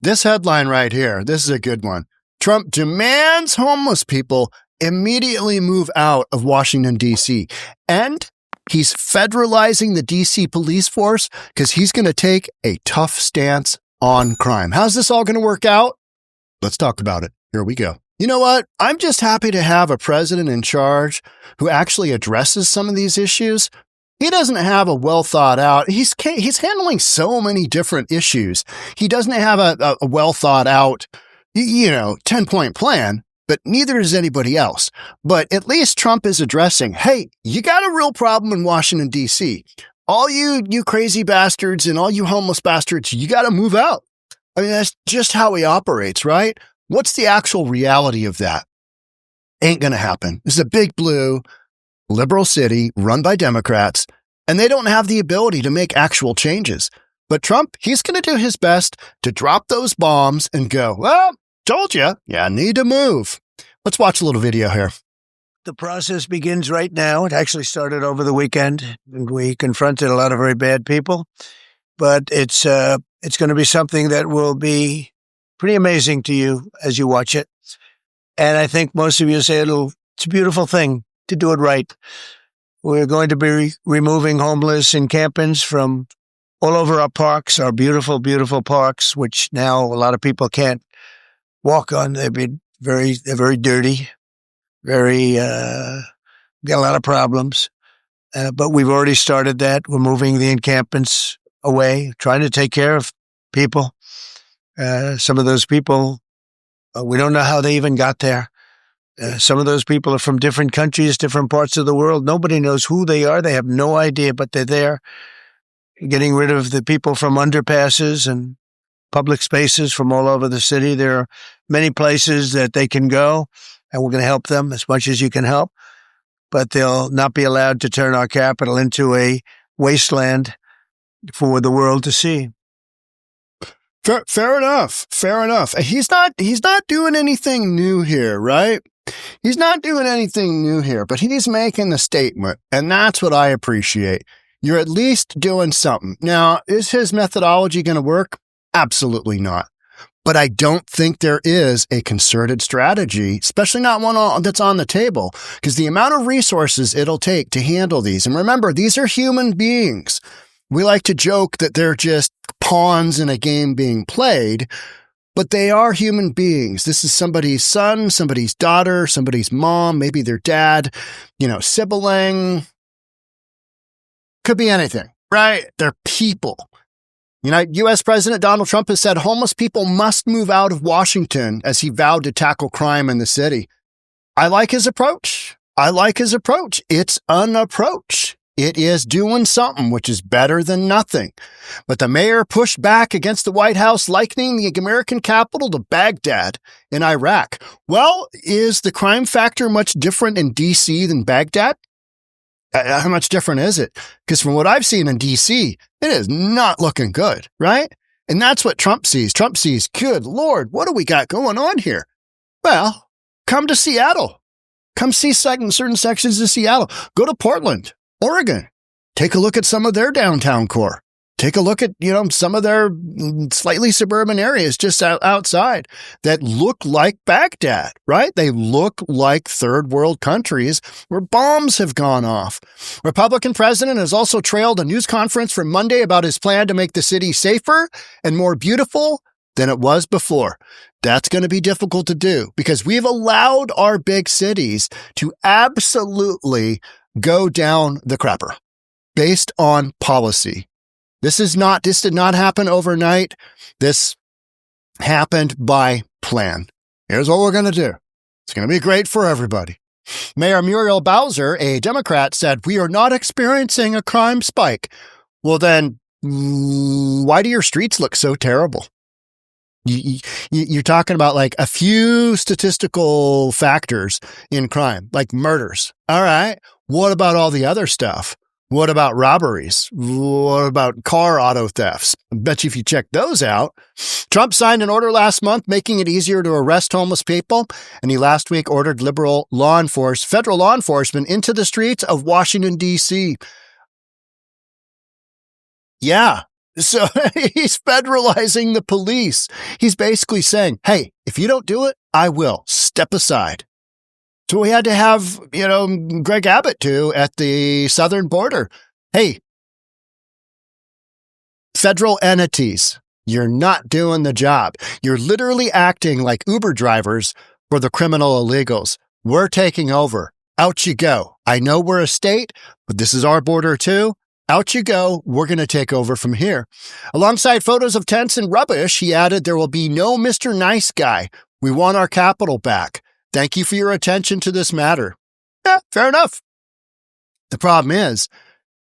This headline right here, this is a good one. Trump demands homeless people immediately move out of Washington, D.C. And he's federalizing the D.C. police force because he's going to take a tough stance on crime. How's this all going to work out? Let's talk about it. Here we go. You know what? I'm just happy to have a president in charge who actually addresses some of these issues. He doesn't have a well thought out. He's handling so many different issues. He doesn't have a well thought out, 10-point plan, but neither does anybody else. But at least Trump is addressing, hey, you got a real problem in Washington, D.C. All you crazy bastards and all you homeless bastards, you got to move out. I mean, that's just how he operates, right? What's the actual reality of that? Ain't going to happen. This is a big blue liberal city run by Democrats, and they don't have the ability to make actual changes. But Trump, he's going to do his best to drop those bombs and go, well, told you, need to move. Let's watch a little video here. The process begins right now. It actually started over the weekend, and we confronted a lot of very bad people. But it's going to be something that will be pretty amazing to you as you watch it. And I think most of you say it's a beautiful thing to do it right. We're going to be removing homeless encampments from all over our parks, our beautiful, beautiful parks, which now a lot of people can't walk on. They're very dirty, got a lot of problems. But we've already started that. We're moving the encampments away, trying to take care of people. Some of those people, we don't know how they even got there. Some of those people are from different countries, different parts of the world. Nobody knows who they are. They have no idea, but they're there. Getting rid of the people from underpasses and public spaces from all over the city. There are many places that they can go, and we're going to help them as much as you can help. But they'll not be allowed to turn our capital into a wasteland for the world to see. Fair enough. He's not doing anything new here, right? He's not doing anything new here, but he's making the statement, and that's what I appreciate. You're at least doing something. Now, is his methodology going to work? Absolutely not. But I don't think there is a concerted strategy, especially not one that's on the table, because the amount of resources it'll take to handle these. And remember, these are human beings. We like to joke that they're just pawns in a game being played, but they are human beings. This is somebody's son, somebody's daughter, somebody's mom, maybe their dad, sibling. Could be anything, right? They're people. U.S. President Donald Trump has said homeless people must move out of Washington as he vowed to tackle crime in the city. I like his approach. It's an approach. It is doing something, which is better than nothing. But the mayor pushed back against the White House, likening the American capital to Baghdad in Iraq. Well, is the crime factor much different in D.C. than Baghdad? How much different is it? Because from what I've seen in D.C., it is not looking good, right? And that's what Trump sees. Trump sees, good Lord, what do we got going on here? Well, come to Seattle. Come see certain sections of Seattle. Go to Portland, Oregon. Take a look at some of their downtown core. Take a look at, some of their slightly suburban areas just outside that look like Baghdad, right? They look like third world countries where bombs have gone off. Republican president has also trailed a news conference from Monday about his plan to make the city safer and more beautiful than it was before. That's going to be difficult to do because we've allowed our big cities to absolutely go down the crapper based on policy. This did not happen overnight. This happened by plan. Here's what we're going to do. It's going to be great for everybody. Mayor Muriel Bowser, a Democrat, said, "We are not experiencing a crime spike." Well, then why do your streets look so terrible? You're talking about like a few statistical factors in crime, like murders. All right. What about all the other stuff? What about robberies? What about car auto thefts? I bet you if you check those out. Trump signed an order last month making it easier to arrest homeless people, and he last week ordered federal law enforcement into the streets of Washington, D.C. Yeah, So he's federalizing the police. He's basically saying, hey, if you don't do it, I will. Step aside. So we had to have, Greg Abbott do at the southern border. Hey, federal entities, you're not doing the job. You're literally acting like Uber drivers for the criminal illegals. We're taking over. Out you go. I know we're a state, but this is our border too. Out you go. We're going to take over from here. Alongside photos of tents and rubbish, he added, there will be no Mr. Nice Guy. We want our capital back. Thank you for your attention to this matter. Yeah, fair enough. The problem is,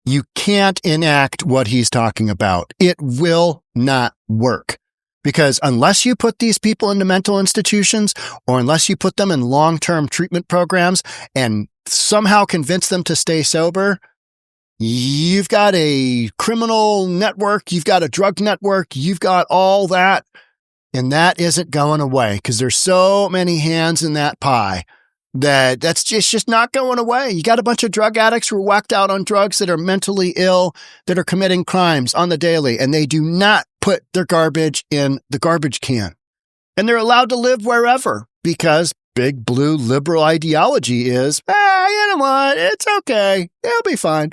you can't enact what he's talking about. It will not work. Because unless you put these people into mental institutions, or unless you put them in long-term treatment programs and somehow convince them to stay sober, you've got a criminal network, you've got a drug network, you've got all that, and that isn't going away because there's so many hands in that pie that's just not going away. You got a bunch of drug addicts who are whacked out on drugs that are mentally ill, that are committing crimes on the daily, and they do not put their garbage in the garbage can. And they're allowed to live wherever because big blue liberal ideology is, you know what, it's okay. It'll be fine.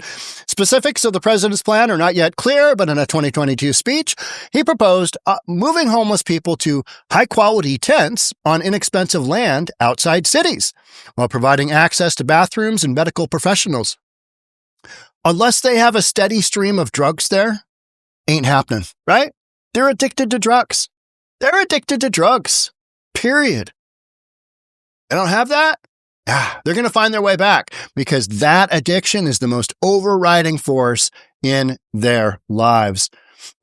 Specifics of the president's plan are not yet clear, but in a 2022 speech, he proposed moving homeless people to high-quality tents on inexpensive land outside cities, while providing access to bathrooms and medical professionals. Unless they have a steady stream of drugs there, ain't happening, right? They're addicted to drugs. They're addicted to drugs, period. They don't have that? They're going to find their way back because that addiction is the most overriding force in their lives.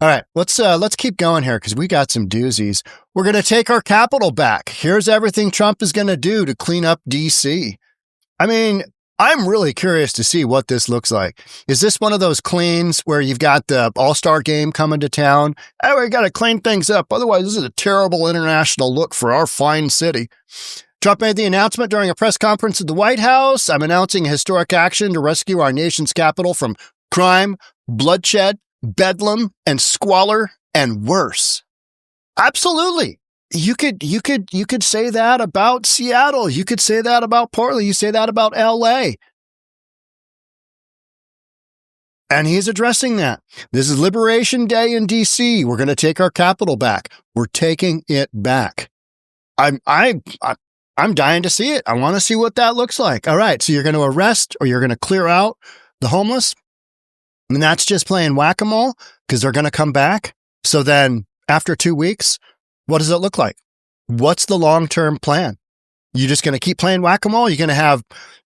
All right, let's keep going here because we got some doozies. We're going to take our capital back. Here's everything Trump is going to do to clean up D.C. I mean, I'm really curious to see what this looks like. Is this one of those cleans where you've got the All-Star game coming to town? Hey, we got to clean things up. Otherwise, this is a terrible international look for our fine city. Trump made the announcement during a press conference at the White House. I'm announcing a historic action to rescue our nation's capital from crime, bloodshed, bedlam, and squalor, and worse. Absolutely. You could say that about Seattle. You could say that about Portland. You say that about LA. And he's addressing that. This is Liberation Day in DC. We're going to take our capital back. We're taking it back. I'm dying to see it. I want to see what that looks like. All right. So you're going to arrest or you're going to clear out the homeless. And that's just playing whack-a-mole because they're going to come back. So then after 2 weeks, what does it look like? What's the long-term plan? You just going to keep playing whack-a-mole? You're going to have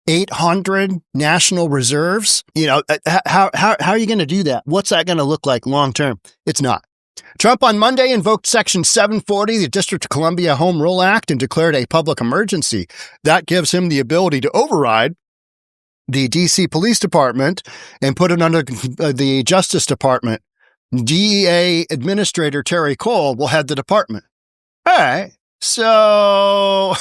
800 national reserves? How are you going to do that? What's that going to look like long-term? It's not. Trump on Monday invoked Section 740, the District of Columbia Home Rule Act, and declared a public emergency. That gives him the ability to override the D.C. Police Department and put it under the Justice Department. DEA Administrator Terry Cole will head the department. All right. So,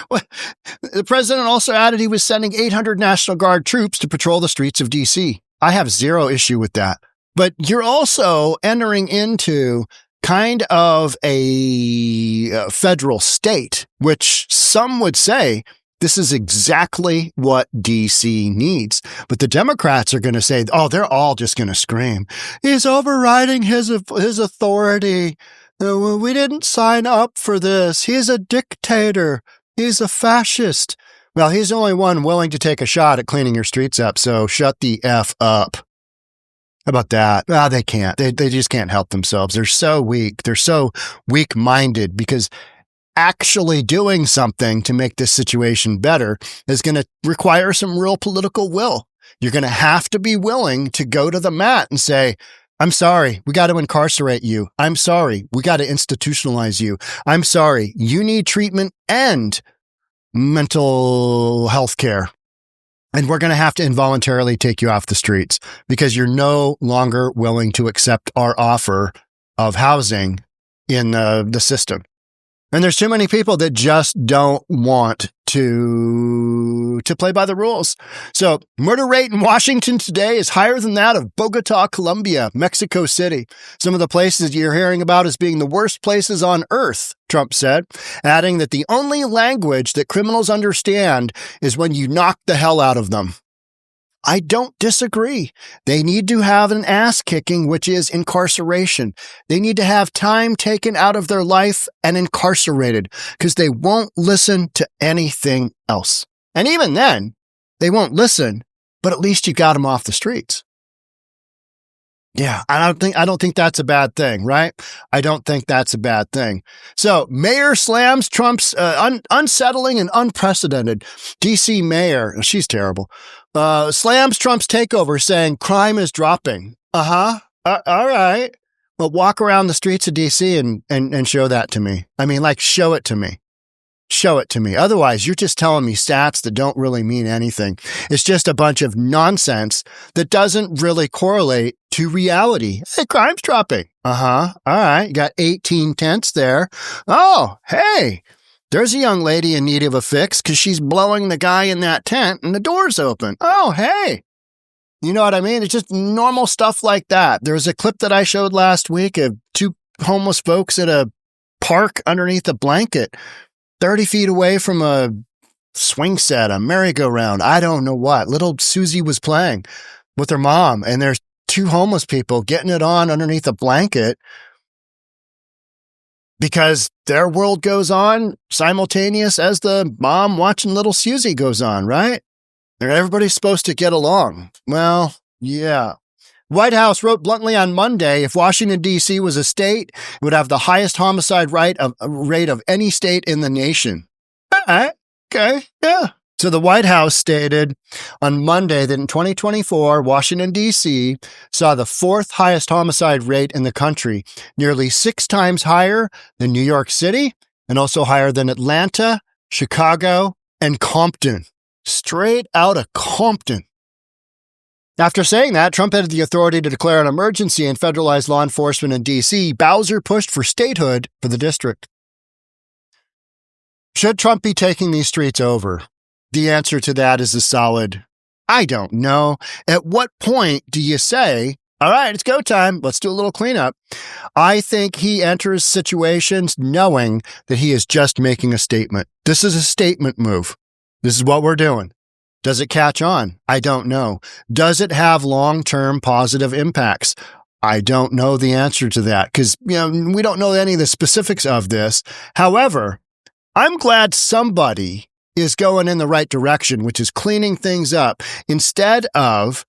the president also added he was sending 800 National Guard troops to patrol the streets of D.C. I have zero issue with that. But you're also entering into kind of a federal state, which some would say this is exactly what D.C. needs. But the Democrats are going to say, they're all just going to scream. He's overriding his authority. We didn't sign up for this. He's a dictator. He's a fascist. Well, he's the only one willing to take a shot at cleaning your streets up, so shut the F up. How about that? They can't. They just can't help themselves. They're so weak. They're so weak-minded because actually doing something to make this situation better is going to require some real political will. You're going to have to be willing to go to the mat and say, I'm sorry, we got to incarcerate you. I'm sorry, we got to institutionalize you. I'm sorry, you need treatment and mental health care. And we're going to have to involuntarily take you off the streets because you're no longer willing to accept our offer of housing in the system. And there's too many people that just don't want to play by the rules. So murder rate in Washington today is higher than that of Bogota, Colombia, Mexico City. Some of the places you're hearing about as being the worst places on earth, Trump said, adding that the only language that criminals understand is when you knock the hell out of them. I don't disagree. They need to have an ass kicking, which is incarceration. They need to have time taken out of their life and incarcerated because they won't listen to anything else. And even then, they won't listen, but at least you got them off the streets. Yeah, I don't think that's a bad thing, right? I don't think that's a bad thing. So, mayor slams Trump's unsettling and unprecedented. D.C. mayor, she's terrible, slams Trump's takeover, saying crime is dropping. All right. Well, walk around the streets of D.C. and show that to me. I mean, like, show it to me. Show it to me. Otherwise, you're just telling me stats that don't really mean anything. It's just a bunch of nonsense that doesn't really correlate to reality. Hey, crime's dropping. All right. You got 18 tents there. Oh, hey, there's a young lady in need of a fix because she's blowing the guy in that tent and the door's open. Oh, hey. You know what I mean? It's just normal stuff like that. There was a clip that I showed last week of two homeless folks at a park underneath a blanket, 30 feet away from a swing set, a merry-go-round, I don't know what. Little Susie was playing with her mom, and there's two homeless people getting it on underneath a blanket because their world goes on simultaneous as the mom watching little Susie goes on, right? Everybody's supposed to get along. Well, yeah. White House wrote bluntly on Monday, if Washington, D.C. was a state, it would have the highest homicide rate of any state in the nation. All right. Okay. Yeah. So the White House stated on Monday that in 2024, Washington, D.C. saw the fourth highest homicide rate in the country, nearly 6 times higher than New York City and also higher than Atlanta, Chicago, and Compton. Straight out of Compton. After saying that, Trump had the authority to declare an emergency and federalize law enforcement in D.C. Bowser pushed for statehood for the district. Should Trump be taking these streets over? The answer to that is a solid, I don't know. At what point do you say, all right, it's go time, let's do a little cleanup? I think he enters situations knowing that he is just making a statement. This is a statement move. This is what we're doing. Does it catch on? I don't know. Does it have long-term positive impacts? I don't know the answer to that because, we don't know any of the specifics of this. However, I'm glad somebody is going in the right direction, which is cleaning things up instead of,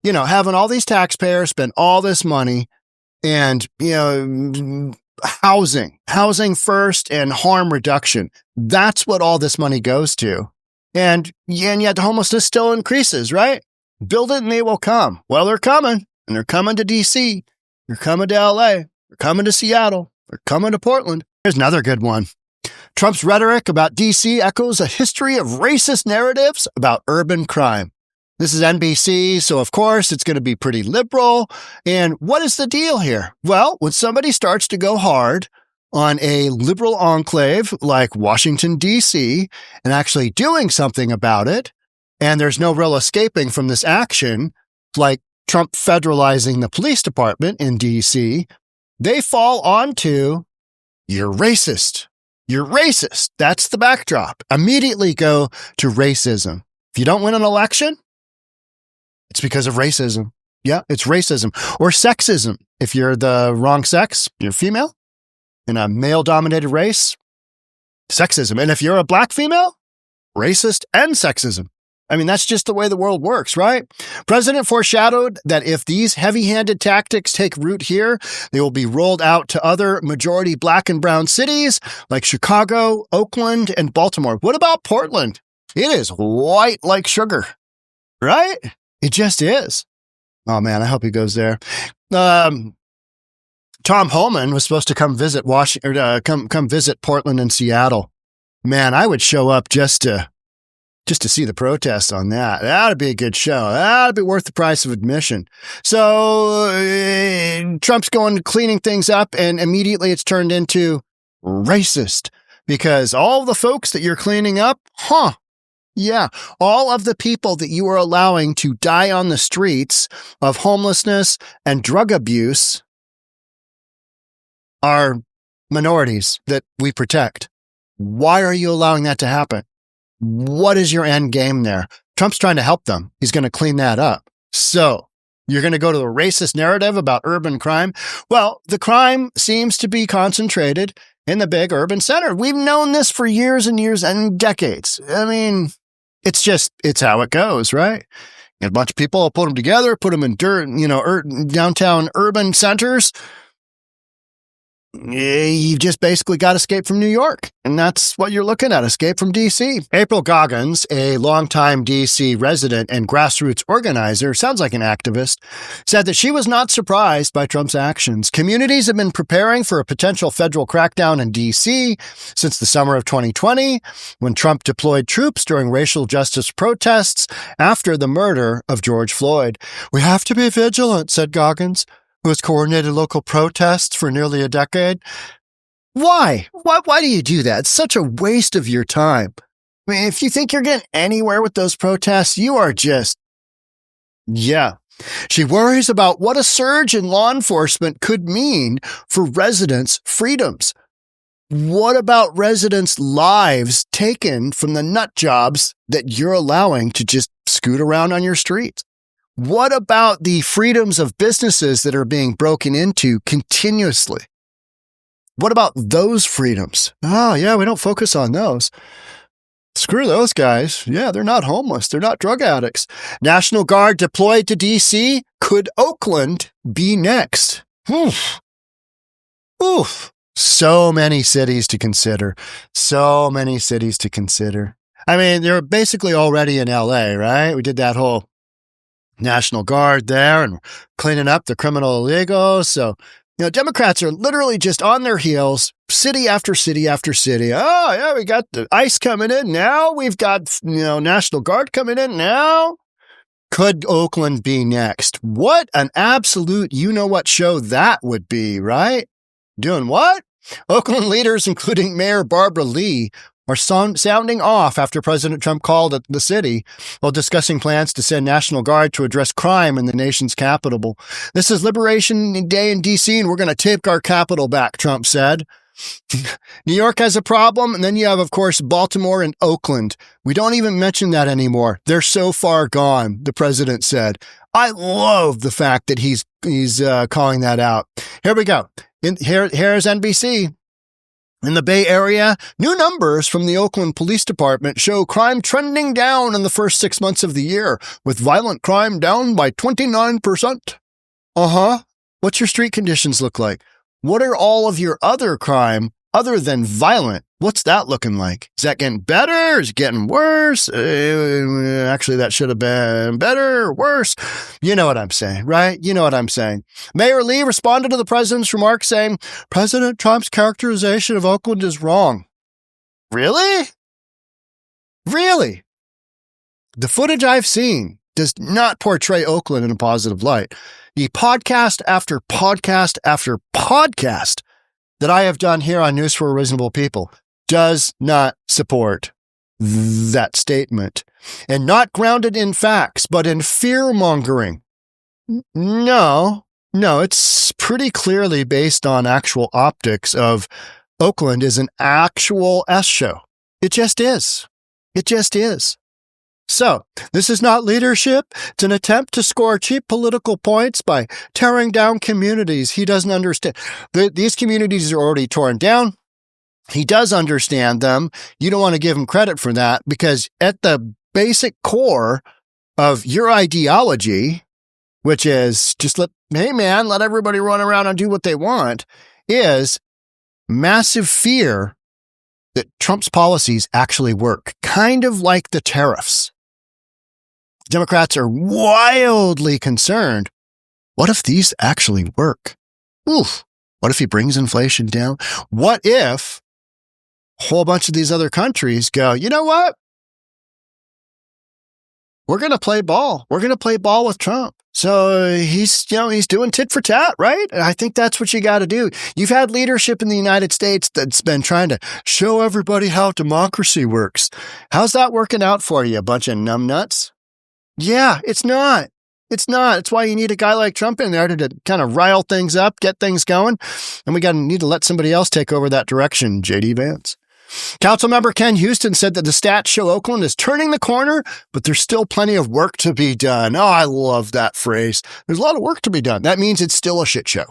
having all these taxpayers spend all this money and, housing first and harm reduction. That's what all this money goes to. And yet the homelessness still increases, right? Build it and they will come. Well, they're coming. And they're coming to D.C. They're coming to L.A. They're coming to Seattle. They're coming to Portland. Here's another good one. Trump's rhetoric about D.C. echoes a history of racist narratives about urban crime. This is NBC, so of course it's going to be pretty liberal. And what is the deal here? Well, when somebody starts to go hard on a liberal enclave like Washington, D.C., and actually doing something about it, and there's no real escaping from this action, like Trump federalizing the police department in D.C., they fall onto, you're racist. You're racist. That's the backdrop. Immediately go to racism. If you don't win an election, it's because of racism. Yeah, it's racism. Or sexism. If you're the wrong sex, you're female. In a male-dominated race, sexism. And if you're a black female, racist and sexism. I mean, that's just the way the world works, right? President foreshadowed that if these heavy-handed tactics take root here, they will be rolled out to other majority black and brown cities like Chicago, Oakland, and Baltimore. What about Portland? It is white like sugar, right? It just is. Oh, man, I hope he goes there. Tom Homan was supposed to come visit come visit Portland and Seattle. Man, I would show up just to see the protests on that. That'd be a good show. That'd be worth the price of admission. So Trump's cleaning things up, and immediately it's turned into racist. Because all the folks that you're cleaning up, yeah, all of the people that you are allowing to die on the streets of homelessness and drug abuse are minorities that we protect. Why are you allowing that to happen? What is your end game there? Trump's trying to help them. He's going to clean that up. So you're going to go to the racist narrative about urban crime? Well, the crime seems to be concentrated in the big urban center. We've known this for years and years and decades. I mean, it's how it goes, right? You get a bunch of people, put them together, put them in downtown urban centers. You've just basically got escape from New York. And that's what you're looking at, escape from D.C. April Goggins, a longtime D.C. resident and grassroots organizer, sounds like an activist, said that she was not surprised by Trump's actions. Communities have been preparing for a potential federal crackdown in D.C. since the summer of 2020, when Trump deployed troops during racial justice protests after the murder of George Floyd. "We have to be vigilant," said Goggins, who has coordinated local protests for nearly a decade. Why? Why do you do that? It's such a waste of your time. I mean, if you think you're getting anywhere with those protests, you are just, yeah. She worries about what a surge in law enforcement could mean for residents' freedoms. What about residents' lives taken from the nut jobs that you're allowing to just scoot around on your streets? What about the freedoms of businesses that are being broken into continuously? What about those freedoms? Oh, yeah, we don't focus on those. Screw those guys. Yeah, they're not homeless. They're not drug addicts. National Guard deployed to D.C. Could Oakland be next? Oof. So many cities to consider. So many cities to consider. I mean, they're basically already in L.A., right? We did that whole National Guard there and cleaning up the criminal illegals. So, Democrats are literally just on their heels, city after city after city. Oh, yeah, we got the ICE coming in now. We've got, National Guard coming in now. Could Oakland be next? What an absolute you-know-what show that would be, right? Doing what? Oakland leaders, including Mayor Barbara Lee, are sounding off after President Trump called at the city while discussing plans to send National Guard to address crime in the nation's capital. "This is Liberation Day in D.C., and we're going to take our capital back," Trump said. New York has a problem, and then you have, of course, Baltimore and Oakland. We don't even mention that anymore. They're so far gone, the president said. I love the fact that he's calling that out. Here we go. Here's NBC. In the Bay Area, new numbers from the Oakland Police Department show crime trending down in the first 6 months of the year, with violent crime down by 29%. What's your street conditions look like? What are all of your other crime other than violent? What's that looking like? Is that getting better? Is it getting worse? Actually, that should have been better or worse. You know what I'm saying, right? You know what I'm saying. Mayor Lee responded to the president's remarks saying, "President Trump's characterization of Oakland is wrong." Really? Really? The footage I've seen does not portray Oakland in a positive light. The podcast after podcast after podcast that I have done here on News for Reasonable People does not support that statement, and not grounded in facts, but in fear-mongering. No, it's pretty clearly based on actual optics of Oakland is an actual S show. It just is. It just is. So, this is not leadership. It's an attempt to score cheap political points by tearing down communities he doesn't understand. These communities are already torn down. He does understand them. You don't want to give him credit for that, because at the basic core of your ideology, which is just let everybody run around and do what they want, is massive fear that Trump's policies actually work, kind of like the tariffs. Democrats are wildly concerned. What if these actually work? What if he brings inflation down? What if a whole bunch of these other countries go, you know what? We're going to play ball. We're going to play ball with Trump. So he's doing tit for tat, right? And I think that's what you got to do. You've had leadership in the United States that's been trying to show everybody how democracy works. How's that working out for you, a bunch of numbnuts? Yeah, it's not. It's not. It's why you need a guy like Trump in there to kind of rile things up, get things going. And we need to let somebody else take over that direction, J.D. Vance. Councilmember Ken Houston said that the stats show Oakland is turning the corner, but there's still plenty of work to be done. Oh, I love that phrase. There's a lot of work to be done. That means it's still a shit show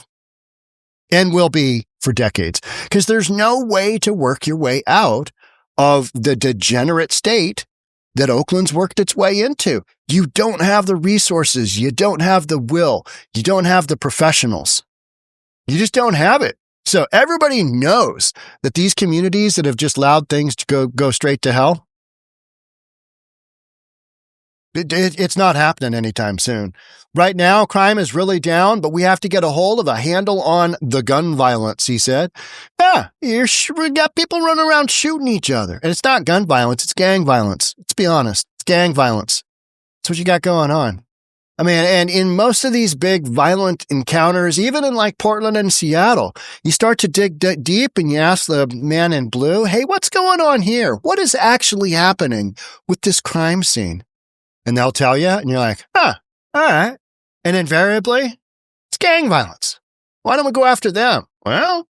and will be for decades, because there's no way to work your way out of the degenerate state that Oakland's worked its way into. You don't have the resources. You don't have the will. You don't have the professionals. You just don't have it. So everybody knows that these communities that have just allowed things to go straight to hell, it's not happening anytime soon. Right now, crime is really down, but we have to get a hold of a handle on the gun violence, he said. Yeah, we got people running around shooting each other. And it's not gun violence, it's gang violence. Let's be honest, it's gang violence. That's what you got going on. I mean, and in most of these big violent encounters, even in like Portland and Seattle, you start to dig deep and you ask the man in blue, hey, what's going on here? What is actually happening with this crime scene? And they'll tell you, and you're like, all right. And invariably, it's gang violence. Why don't we go after them? Well,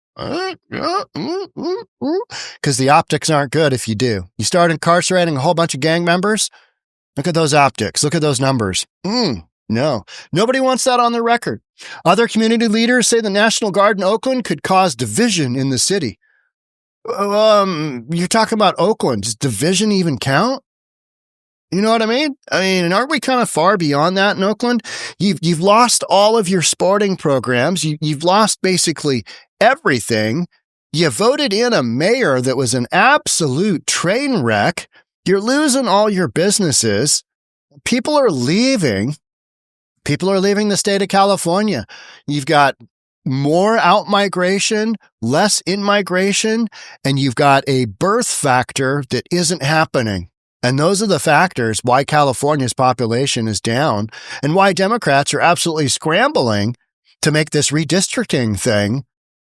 because the optics aren't good if you do. You start incarcerating a whole bunch of gang members. Look at those optics. Look at those numbers. No, nobody wants that on their record. Other community leaders say the National Guard in Oakland could cause division in the city. You're talking about Oakland. Does division even count? You know what I mean? And aren't we kind of far beyond that in Oakland? You've lost all of your sporting programs. You've lost basically everything. You voted in a mayor that was an absolute train wreck. You're losing all your businesses. People are leaving. People are leaving the state of California. You've got more out-migration, less in-migration, and you've got a birth factor that isn't happening. And those are the factors why California's population is down and why Democrats are absolutely scrambling to make this redistricting thing,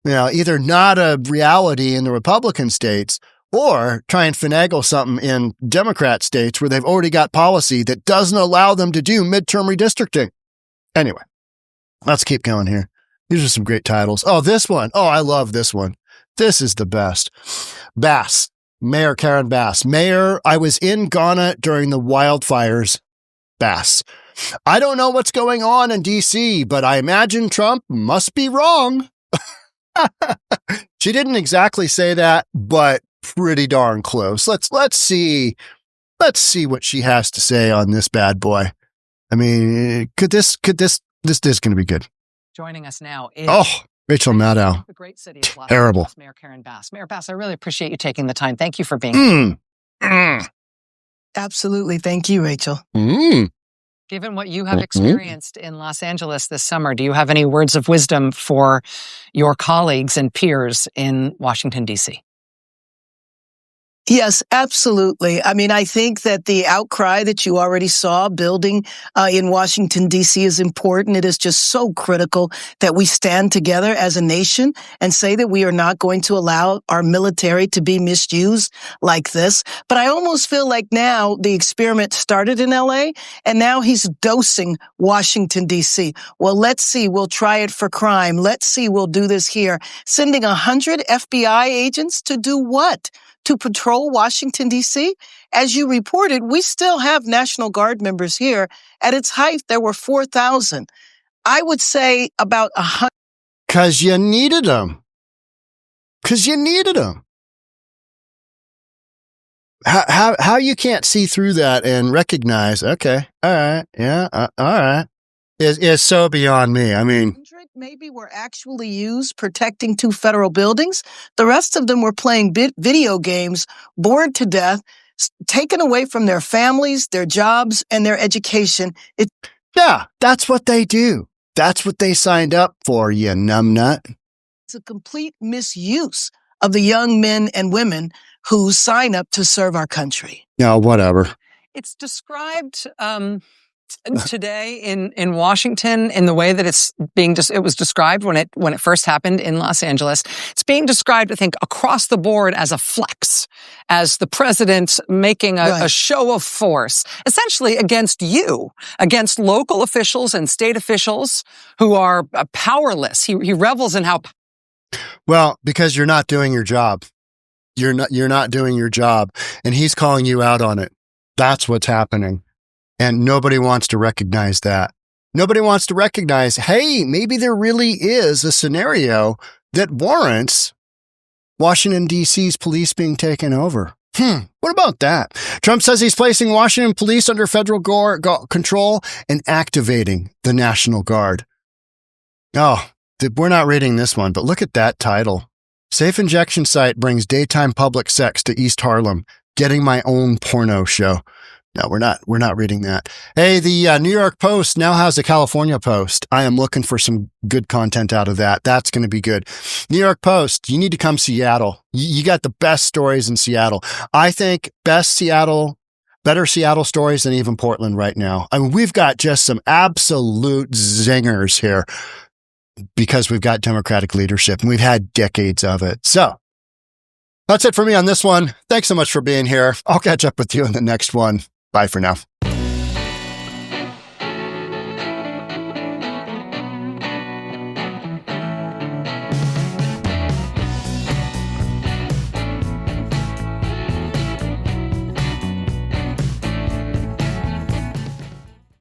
either not a reality in the Republican states or try and finagle something in Democrat states where they've already got policy that doesn't allow them to do midterm redistricting. Anyway, let's keep going here. These are some great titles. Oh, this one. Oh, I love this one. This is the best. Bass. Mayor Karen Bass. Mayor, I was in Ghana during the wildfires. Bass. I don't know what's going on in D.C., but I imagine Trump must be wrong. She didn't exactly say that, but pretty darn close. Let's see what she has to say on this bad boy. I mean, this is going to be good. Joining us now is Rachel Maddow. The great city of Los Terrible. Angeles, Mayor Karen Bass. Mayor Bass, I really appreciate you taking the time. Thank you for being here. Absolutely. Thank you, Rachel. Given what you have experienced in Los Angeles this summer, do you have any words of wisdom for your colleagues and peers in Washington, D.C.? Yes, absolutely. I mean, I think that the outcry that you already saw building in Washington, D.C. is important. It is just so critical that we stand together as a nation and say that we are not going to allow our military to be misused like this. But I almost feel like now the experiment started in L.A. and now he's dosing Washington, D.C. Well, let's see. We'll try it for crime. Let's see. We'll do this here. Sending 100 FBI agents to do what? To patrol Washington, D.C.? As you reported, we still have National Guard members here. At its height, there were 4,000. I would say about 100. Because you needed them. How you can't see through that and recognize, okay, all right, yeah, all right, is so beyond me. I mean, maybe were actually used protecting 2 federal buildings. The rest of them were playing video games, bored to death, taken away from their families, their jobs, and their education. Yeah, that's what they do. That's what they signed up for, you numbnut. It's a complete misuse of the young men and women who sign up to serve our country. Yeah, whatever. It's described Today in Washington, in the way that it was described when it first happened in Los Angeles, it's being described, I think, across the board as a flex, as the president making a show of force, essentially against you, against local officials and state officials who are powerless. He revels in how. Well, because you're not doing your job. You're not doing your job, and he's calling you out on it. That's what's happening. And nobody wants to recognize that. Nobody wants to recognize, hey, maybe there really is a scenario that warrants Washington, D.C.'s police being taken over. What about that? Trump says he's placing Washington police under federal control and activating the National Guard. Oh, we're not reading this one, but look at that title. Safe injection site brings daytime public sex to East Harlem. Getting my own porno show. No, we're not reading that. Hey, the New York Post now has a California Post. I am looking for some good content out of that. That's going to be good. New York Post, you need to come Seattle. You got the best stories in Seattle. I think better Seattle stories than even Portland right now. I mean, we've got just some absolute zingers here because we've got Democratic leadership and we've had decades of it. So that's it for me on this one. Thanks so much for being here. I'll catch up with you in the next one. Bye for now.